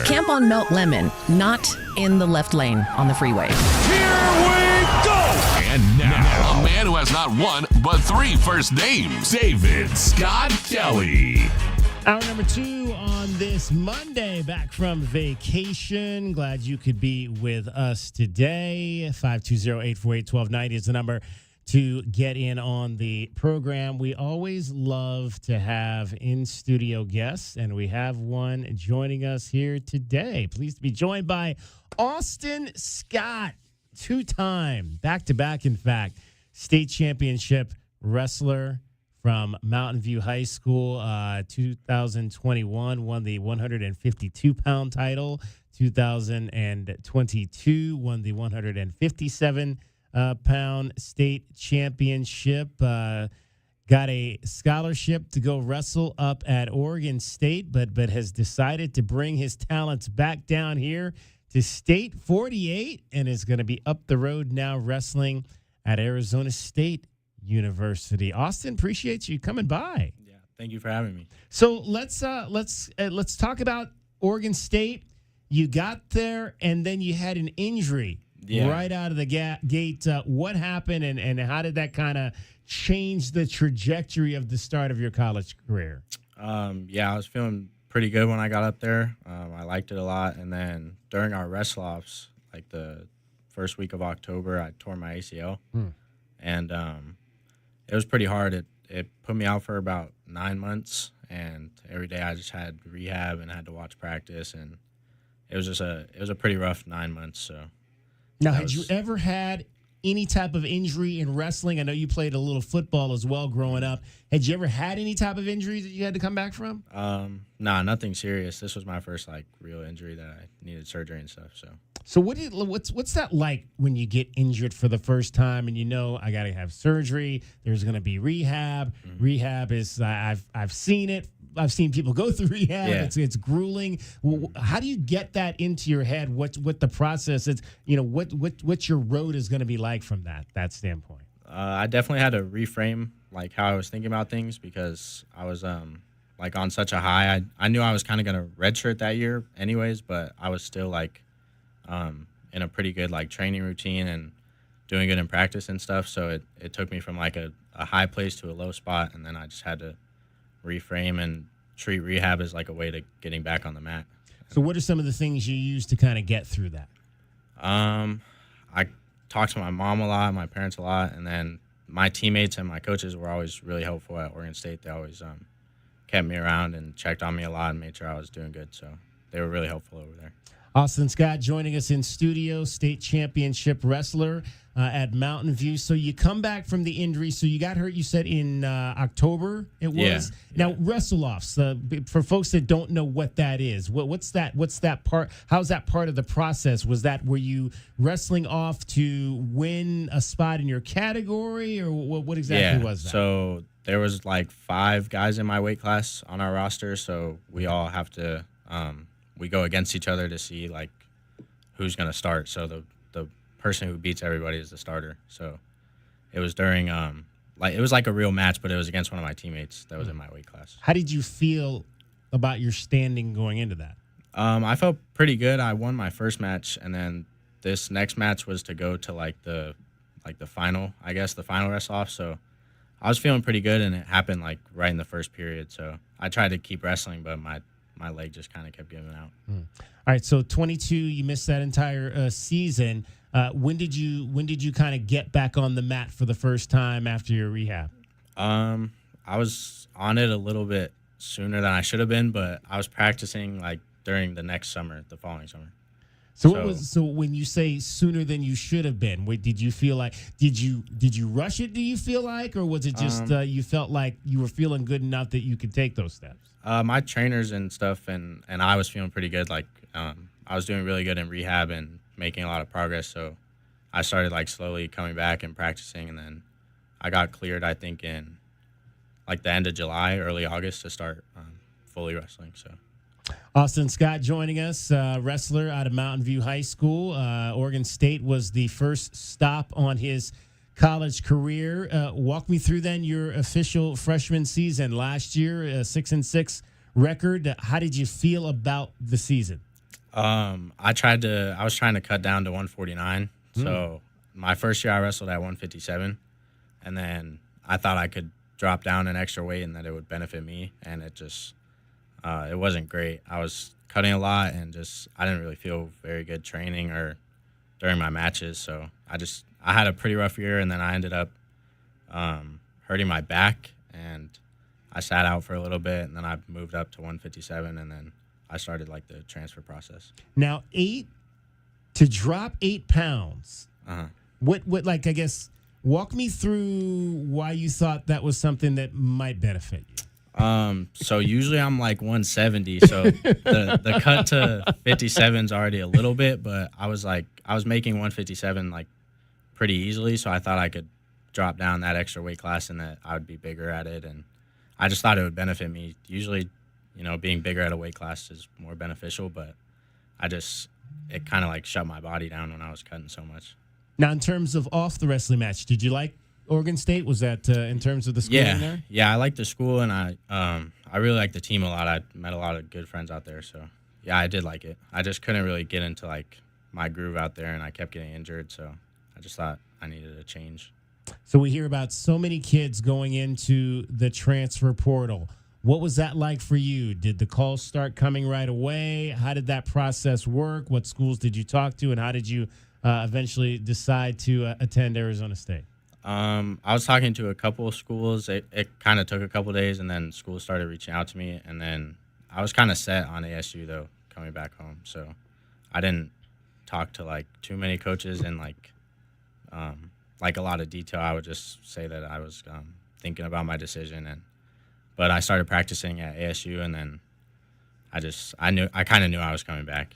Camp on Melt Lemon, not in the left lane on the freeway. Here we go! And now, a man who has not one, but three first names, David Scott Kelly. Hour number 2 on this Monday, back from vacation. Glad you could be with us today. 520-848-1290 is the number to get in on the program. We always love to have in-studio guests, and we have one joining us here today. Pleased to be joined by Austin Scott, two-time, back-to-back, in fact, state championship wrestler from Mountain View High School. 2021 won the 152-pound title. 2022 won the 157-pound state championship. Got a scholarship to go wrestle up at Oregon State, but has decided to bring his talents back down here to State 48 and is going to be up the road now wrestling at Arizona State University. Austin, appreciate you coming by. Yeah, thank you for having me. So let's talk about Oregon State. You got there, and then you had an injury right out of the gate. What happened, and how did that kind of change the trajectory of the start of your college career? I was feeling pretty good when I got up there. I liked it a lot, and then during our wrestle-offs, like the first week of October, I tore my ACL, and it was pretty hard. It put me out for about 9 months, and every day I just had rehab and had to watch practice, and it was a pretty rough 9 months. So now, had you ever had any type of injury in wrestling? I know you played a little football as well growing up. Had you ever had any type of injury that you had to come back from? Nothing serious. This was my first real injury that I needed surgery and stuff. So what's that like when you get injured for the first time and I got to have surgery? There's going to be rehab. Mm-hmm. Rehab is I've seen it. I've seen people go through rehab. Yeah. It's grueling. How do you get that into your head? What the process is? What your road is going to be like from that standpoint? I definitely had to reframe how I was thinking about things because I was on such a high. I knew I was kind of going to redshirt that year anyways, but I was still in a pretty good training routine and doing good in practice and stuff. So it took me from a high place to a low spot, and then I just had to reframe and treat rehab as a way to getting back on the mat. So what are some of the things you use to kind of get through that? I talked to my mom a lot, my parents a lot, and then my teammates and my coaches were always really helpful at Oregon State. They always kept me around and checked on me a lot and made sure I was doing good. So they were really helpful over there. Austin Scott joining us in studio, state championship wrestler at Mountain View. So you come back from the injury. So you got hurt, you said, in October it was? Yeah. Now, wrestle-offs, for folks that don't know what that is, what's that part? How's that part of the process? Were you wrestling off to win a spot in your category, or what exactly was that? So there was 5 guys in my weight class on our roster, so we all have to we go against each other to see who's going to start. So the person who beats everybody is the starter. So it was during it was a real match, but it was against one of my teammates that was in my weight class. How did you feel about your standing going into that? I felt pretty good. I won my first match, and then this next match was to go to the final, I guess, the final wrestle off. So I was feeling pretty good, and it happened right in the first period. So I tried to keep wrestling, but my leg just kind of kept giving out. All right, so 22, you missed that entire season. When did you kind of get back on the mat for the first time after your rehab? I was on it a little bit sooner than I should have been, but I was practicing during the next summer, the following summer. So when you say sooner than you should have been, did you feel did you rush it? Do you feel or was it just you felt like you were feeling good enough that you could take those steps? My trainers and stuff and I was feeling pretty good. I was doing really good in rehab and making a lot of progress. So I started slowly coming back and practicing, and then I got cleared, I think, in the end of July, early August to start fully wrestling. So. Austin Scott joining us, wrestler out of Mountain View High School. Oregon State was the first stop on his college career. Walk me through then your official freshman season last year, a 6-6 record. How did you feel about the season? I was trying to cut down to 149. So my first year I wrestled at 157, and then I thought I could drop down an extra weight and that it would benefit me, and it wasn't great. I was cutting a lot and I didn't really feel very good training or during my matches. So I had a pretty rough year, and then I ended up hurting my back, and I sat out for a little bit, and then I moved up to 157, and then I started like the transfer process. Now, to drop 8 pounds. What like, I guess, walk me through why you thought that was something that might benefit you. So usually I'm like 170, so the cut to 57 is already a little bit, but I was making 157 like pretty easily, so I thought I could drop down that extra weight class and that I would be bigger at it, and I just thought it would benefit me. Usually, being bigger at a weight class is more beneficial, but it kind of like shut my body down when I was cutting so much. Now, in terms of off the wrestling match, did you like Oregon State? Was that in terms of the schooling there? Yeah, I like the school, and I really like the team a lot. I met a lot of good friends out there, so yeah, I did like it. I just couldn't really get into like my groove out there, and I kept getting injured, so I just thought I needed a change. So we hear about so many kids going into the transfer portal. What was that like for you? Did the calls start coming right away? How did that process work? What schools did you talk to, and how did you eventually decide to attend Arizona State? I was talking to a couple of schools. It kind of took a couple of days, and then schools started reaching out to me, and then I was kind of set on ASU though, coming back home. So I didn't talk to like too many coaches and like a lot of detail. I would just say that I was thinking about my decision, but I started practicing at ASU, and then I kind of knew I was coming back.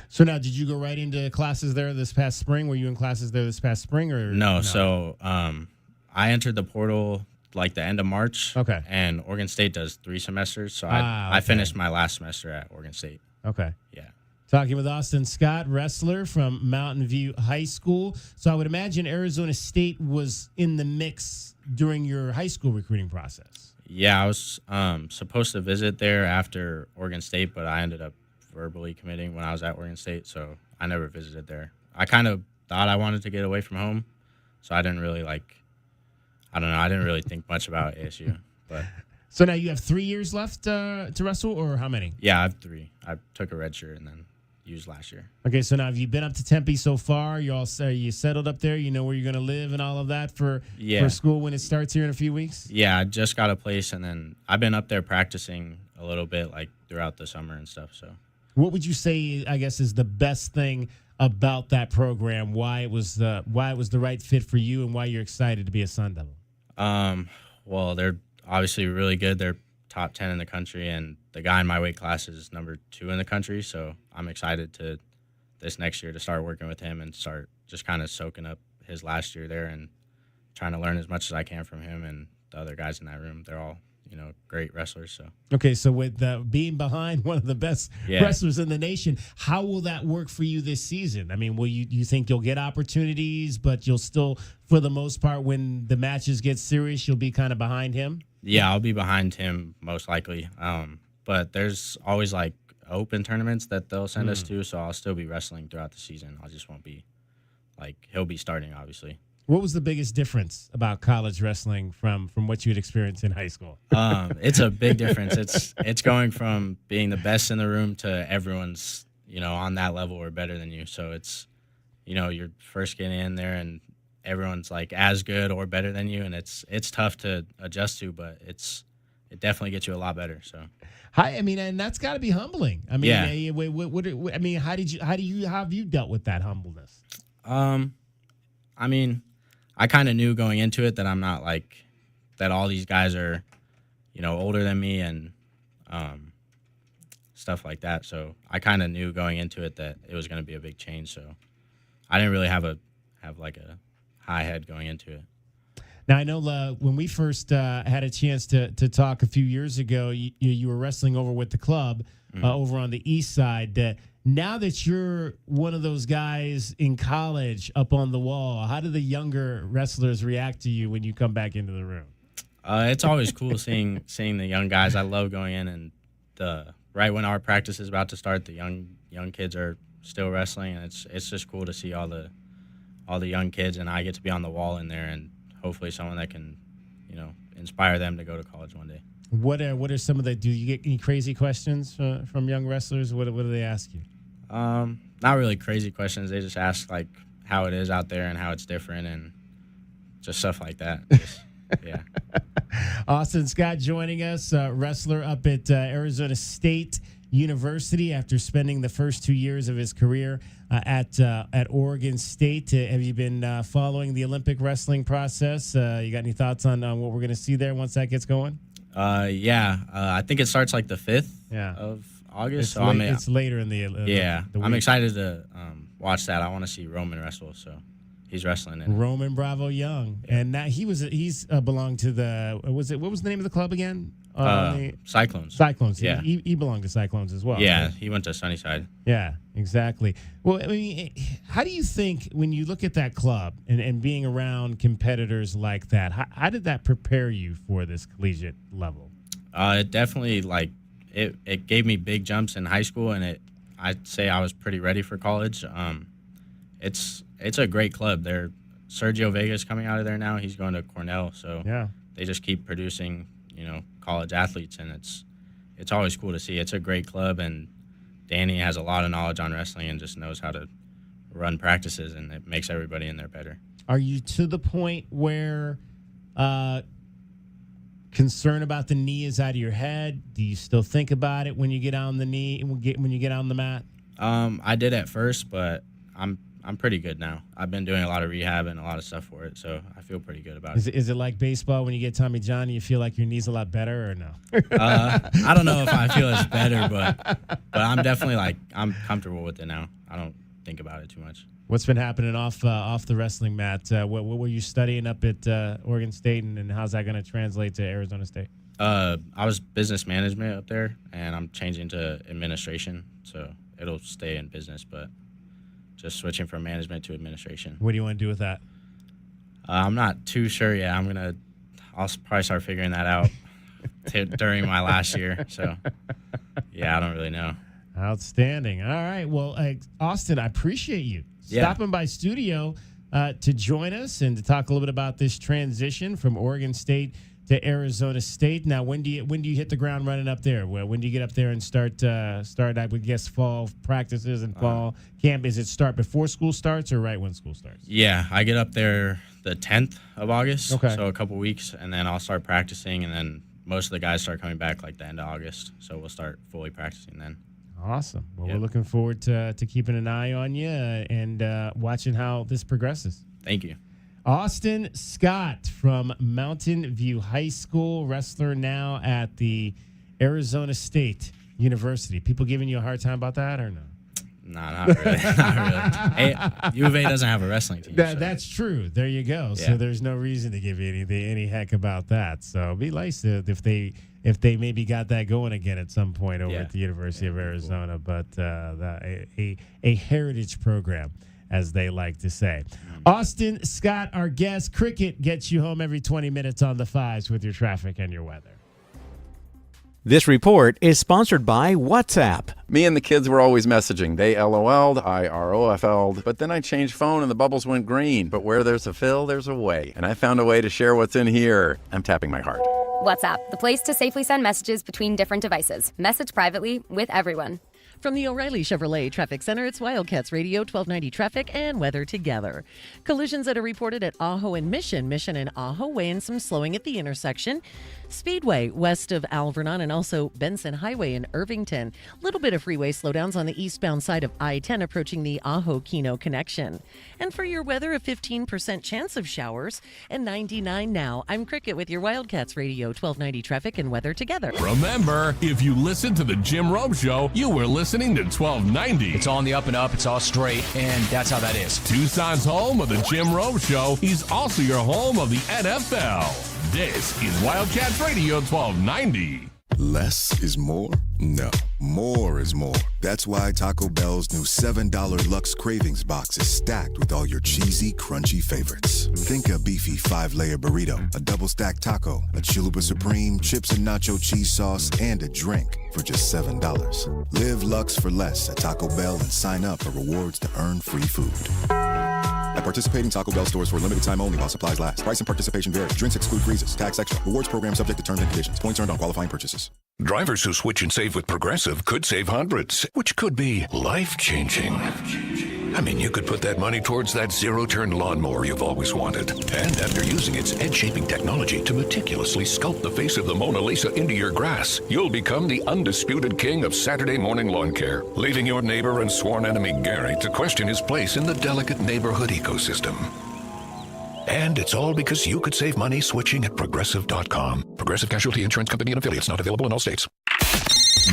So now, did you go right into classes there this past spring? Were you in classes there this past spring, or no? So I entered the portal like the end of March. Okay. And Oregon State does 3 semesters, so Okay. I finished my last semester at Oregon State. Okay. Yeah. Talking with Austin Scott, wrestler from Mountain View High School. So I would imagine Arizona State was in the mix during your high school recruiting process. Yeah, I was supposed to visit there after Oregon State, but I ended up verbally committing when I was at Oregon State, so I never visited there. I kind of thought I wanted to get away from home, so I didn't really I didn't really think much about ASU. But so now you have 3 years left to wrestle, or how many? Yeah, I have 3. I took a red shirt and then used last year. Okay, so now have you been up to Tempe so far? You settled up there? You know where you're going to live and all of that for school when it starts here in a few weeks? Yeah, I just got a place, and then I've been up there practicing a little bit like throughout the summer and stuff. So what would you say, I guess, is the best thing about that program? Why it was the right fit for you, and why you're excited to be a Sun Devil? Well, they're obviously really good. They're top 10 in the country, and the guy in my weight class is number 2 in the country. So I'm excited to this next year to start working with him and start just kind of soaking up his last year there and trying to learn as much as I can from him and the other guys in that room. They're all great wrestlers. So okay, so with being behind one of the best wrestlers in the nation, how will that work for you this season? I mean, will you think you'll get opportunities, but you'll still, for the most part, when the matches get serious, you'll be kind of behind him? Yeah, I'll be behind him most likely. But there's always like open tournaments that they'll send us to, so I'll still be wrestling throughout the season. I just won't be he'll be starting, obviously. What was the biggest difference about college wrestling from what you had experienced in high school? It's a big difference. It's going from being the best in the room to everyone's, on that level or better than you. So it's, you're first getting in there and everyone's like as good or better than you, and it's tough to adjust to, but it definitely gets you a lot better. So, and that's got to be humbling. I mean, how have you dealt with that humbleness? I kind of knew going into it that I'm not that all these guys are, older than me and stuff like that. So I kind of knew going into it that it was going to be a big change. So I didn't really have a high head going into it. Now, I know when we first had a chance to talk a few years ago, you were wrestling over with the club over on the east side. Now that you're one of those guys in college up on the wall, how do the younger wrestlers react to you when you come back into the room? It's always cool seeing the young guys. I love going in and the right when our practice is about to start, the young kids are still wrestling, and it's just cool to see all the young kids, and I get to be on the wall in there, and hopefully someone that can, inspire them to go to college one day. What are some of the? Do you get any crazy questions from young wrestlers? What do they ask you? Not really crazy questions. They just ask like how it is out there and how it's different, and just stuff like that. Yeah. Austin Scott joining us, wrestler up at Arizona State University after spending the first 2 years of his career at Oregon State. Have you been following the Olympic wrestling process? You got any thoughts on what we're going to see there once that gets going? Yeah. I think it starts like the 5th of August. It's later in the yeah. the week. I'm excited to watch that. I want to see Roman wrestle, so he's wrestling in it. Roman Bravo Young, and now he's belonged to the what was the name of the club again? Cyclones. Cyclones. Yeah. He belonged to Cyclones as well. Yeah, right? he went to Sunnyside. Yeah, exactly. Well, I mean, how do you think when you look at that club and being around competitors like that, how did that prepare you for this collegiate level? It definitely it gave me big jumps in high school, and I'd say I was pretty ready for college. It's a great club. Sergio Vega's coming out of there now. He's going to Cornell, so yeah, they just keep producing college athletes, and it's always cool to see. It's a great club, and Danny has a lot of knowledge on wrestling and just knows how to run practices, and it makes everybody in there better. Are you to the point where concern about the knee is out of your head? Do you still think about it when you get on the knee, when you get on the mat? I did at first, but I'm pretty good now. I've been doing a lot of rehab and a lot of stuff for it, so I feel pretty good about it. Is it like baseball when you get Tommy John, you feel like your knee's a lot better, or no? I don't know if I feel it's better, but I'm definitely I'm comfortable with it now. I don't think about it too much. What's been happening off the wrestling mat? What were you studying up at Oregon State, and how's that going to translate to Arizona State? I was business management up there, and I'm changing to administration, so it'll stay in business, but just switching from management to administration. What do you want to do with that? I'm not too sure yet. I'll probably start figuring that out during my last year. So, yeah, I don't really know. Outstanding. All right. Well, Austin, I appreciate you stopping by studio to join us and to talk a little bit about this transition from Oregon State to Arizona State. Now, when do you hit the ground running up there? Well, when do you get up there and start? I would guess fall practices and fall camp. Is it start before school starts or right when school starts? Yeah, I get up there the 10th of August. Okay. So a couple weeks, and then I'll start practicing, and then most of the guys start coming back like the end of August. So we'll start fully practicing then. Awesome. Well, we're looking forward to keeping an eye on you and watching how this progresses. Thank you. Austin Scott from Mountain View High School, wrestler now at the Arizona State University. People giving you a hard time about that or no? No, not really. Not really. Hey, U of A doesn't have a wrestling team. So. That's true. There you go. Yeah. So there's no reason to give you any heck about that. So it'd be nice if they maybe got that going again at some point over at the University of Arizona. Cool. But a heritage program, as they like to say. Austin Scott, our guest. Cricket gets you home every 20 minutes on the fives with your traffic and your weather. This report is sponsored by WhatsApp. Me and the kids were always messaging. They LOL'd, I ROFL'd, but then I changed phone and the bubbles went green. But where there's a fill, there's a way. And I found a way to share what's in here. I'm tapping my heart. WhatsApp, the place to safely send messages between different devices. Message privately with everyone. From the O'Reilly Chevrolet Traffic Center, it's Wildcats Radio 1290 traffic and weather together. Collisions that are reported at Ajo and Mission and Ajo Way, and some slowing at the intersection. Speedway west of Alvernon and also Benson Highway in Irvington. A little bit of freeway slowdowns on the eastbound side of I-10 approaching the Ajo-Keno connection. And for your weather, a 15% chance of showers and 99 now. I'm Cricket with your Wildcats Radio 1290 traffic and weather together. Remember, if you listen to the Jim Rome Show, you were listening to 1290. It's on the up and up. It's all straight, and that's how that is. Tucson's home of the Jim Rome Show. He's also your home of the NFL. This is Wildcats Radio 1290. Less is more? No, more is more. That's why Taco Bell's new $7 Luxe Cravings box is stacked with all your cheesy, crunchy favorites. Think a beefy 5-layer burrito, a double-stacked taco, a Chalupa Supreme, chips and nacho cheese sauce, and a drink for just $7. Live Luxe for less at Taco Bell and sign up for rewards to earn free food. At participating Taco Bell stores for a limited time only while supplies last. Price and participation vary. Drinks exclude freezes. Tax extra. Rewards program subject to terms and conditions. Points earned on qualifying purchases. Drivers who switch and save with Progressive could save hundreds, which could be life-changing. I mean, you could put that money towards that zero-turn lawnmower you've always wanted. And after using its edge-shaping technology to meticulously sculpt the face of the Mona Lisa into your grass, you'll become the undisputed king of Saturday morning lawn care, leaving your neighbor and sworn enemy Gary to question his place in the delicate neighborhood ecosystem. And it's all because you could save money switching at Progressive.com. Progressive Casualty Insurance Company and affiliates, not available in all states.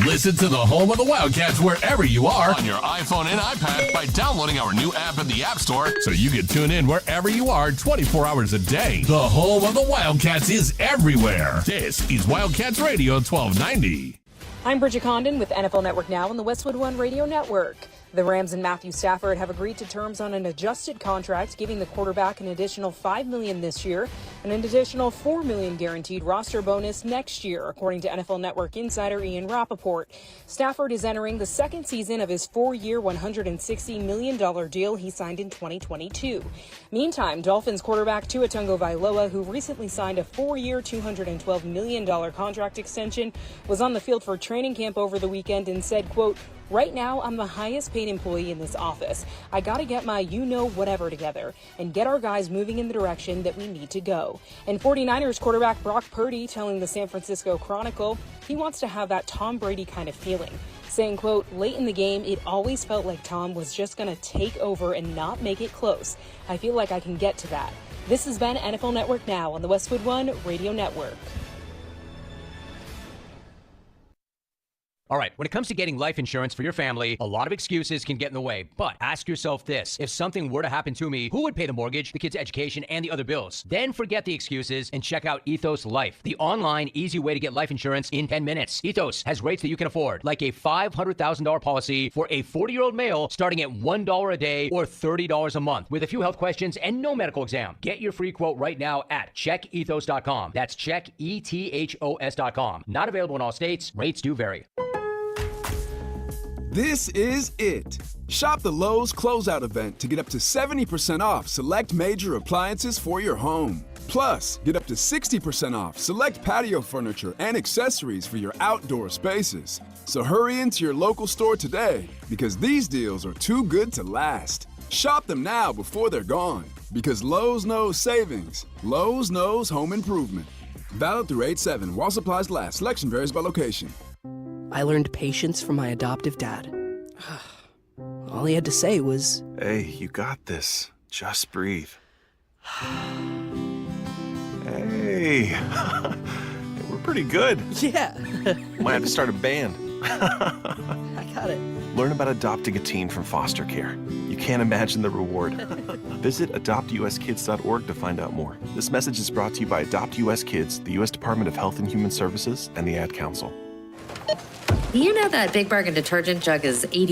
Listen to the home of the Wildcats wherever you are on your iPhone and iPad by downloading our new app in the App Store so you can tune in wherever you are 24 hours a day. The home of the Wildcats is everywhere. This is Wildcats Radio 1290. I'm Bridget Condon with NFL Network Now on the Westwood One Radio Network. The Rams and Matthew Stafford have agreed to terms on an adjusted contract, giving the quarterback an additional $5 million this year and an additional $4 million guaranteed roster bonus next year, according to NFL Network insider Ian Rappaport. Stafford is entering the second season of his 4-year, $160 million deal he signed in 2022. Meantime, Dolphins quarterback Tua Tagovailoa, who recently signed a 4-year, $212 million contract extension, was on the field for training camp over the weekend and said, quote, "Right now, I'm the highest paid employee in this office. I got to get my you-know-whatever together and get our guys moving in the direction that we need to go." And 49ers quarterback Brock Purdy telling the San Francisco Chronicle he wants to have that Tom Brady kind of feeling, saying, quote, "Late in the game, it always felt like Tom was just going to take over and not make it close. I feel like I can get to that." This has been NFL Network Now on the Westwood One Radio Network. All right, when it comes to getting life insurance for your family, a lot of excuses can get in the way. But ask yourself this: if something were to happen to me, who would pay the mortgage, the kids' education, and the other bills? Then forget the excuses and check out Ethos Life, the online, easy way to get life insurance in 10 minutes. Ethos has rates that you can afford, like a $500,000 policy for a 40-year-old male starting at $1 a day or $30 a month, with a few health questions and no medical exam. Get your free quote right now at checkethos.com. That's checkethos.com. Not available in all states. Rates do vary. This is it. Shop the Lowe's Closeout event to get up to 70% off select major appliances for your home. Plus, get up to 60% off select patio furniture and accessories for your outdoor spaces. So hurry into your local store today because these deals are too good to last. Shop them now before they're gone because Lowe's knows savings. Lowe's knows home improvement. Valid through 8/7 while supplies last. Selection varies by location. I learned patience from my adoptive dad. All he had to say was, "Hey, you got this. Just breathe." Hey, we're pretty good. Yeah. Might have to start a band. I got it. Learn about adopting a teen from foster care. You can't imagine the reward. Visit adoptuskids.org to find out more. This message is brought to you by Adopt US Kids, the U.S. Department of Health and Human Services, and the Ad Council. You know that Big Bargain detergent jug is 80